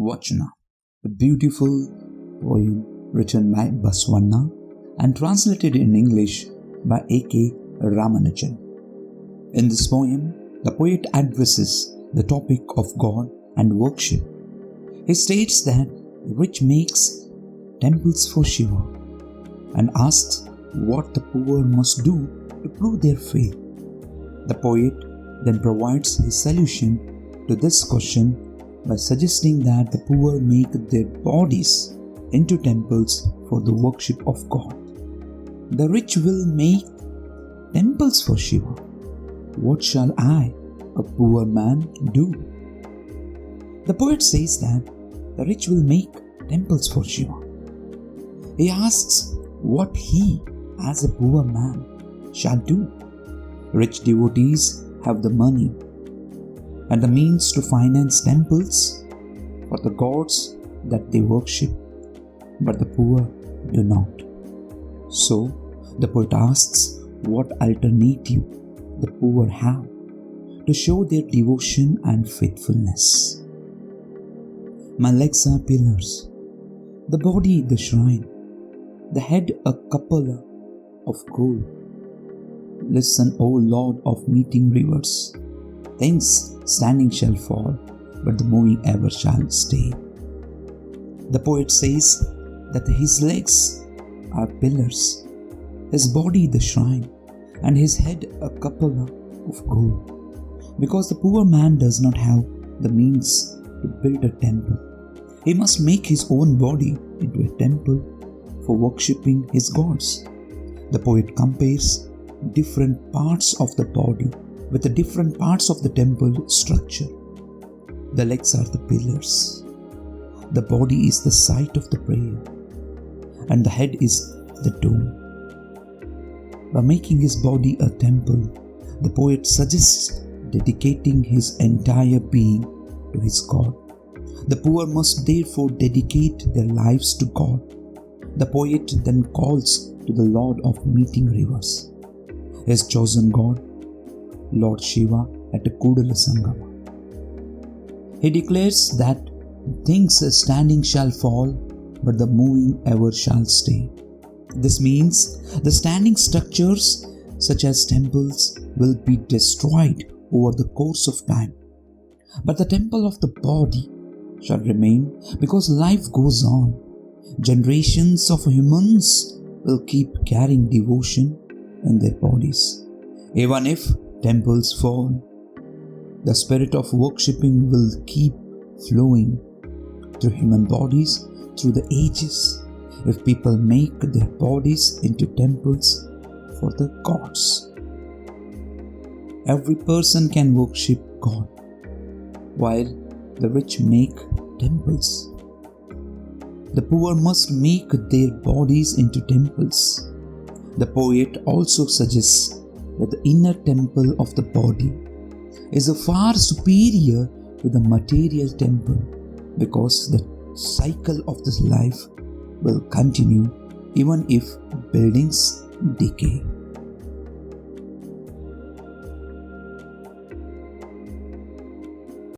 Vachana, a beautiful poem written by Basavanna and translated in English by A.K. Ramanujan. In this poem, the poet addresses the topic of God and worship. He states that the rich makes temples for Shiva and asks what the poor must do to prove their faith. The poet then provides his solution to this question by suggesting that the poor make their bodies into temples for the worship of God. The rich will make temples for Shiva. What shall I, a poor man, do? The poet says that the rich will make temples for Shiva. He asks what he, as a poor man, shall do. Rich devotees have the money and the means to finance temples for the gods that they worship, but the poor do not. So, the poet asks what alternative the poor have to show their devotion and faithfulness. My legs are pillars, the body the shrine, the head a cupola of gold. Listen, O Lord of meeting rivers, things standing shall fall, but the moving ever shall stay. The poet says that his legs are pillars, his body the shrine, and his head a cupola of gold, because the poor man does not have the means to build a temple. He must make his own body into a temple for worshipping his gods. The poet compares different parts of the body with the different parts of the temple structure. The legs are the pillars, the body is the site of the prayer, and the head is the dome. By making his body a temple, the poet suggests dedicating his entire being to his God. The poor must therefore dedicate their lives to God. The poet then calls to the Lord of meeting rivers, his chosen God, Lord Shiva at Kudala Sangama. He declares that things standing shall fall, but the moving ever shall stay. This means the standing structures such as temples will be destroyed over the course of time, but the temple of the body shall remain because life goes on. Generations of humans will keep carrying devotion in their bodies. Even if temples fall, the spirit of worshipping will keep flowing through human bodies through the ages if people make their bodies into temples for the gods. Every person can worship God, while the rich make temples. The poor must make their bodies into temples. The poet also suggests that the inner temple of the body is far superior to the material temple because the cycle of this life will continue even if buildings decay.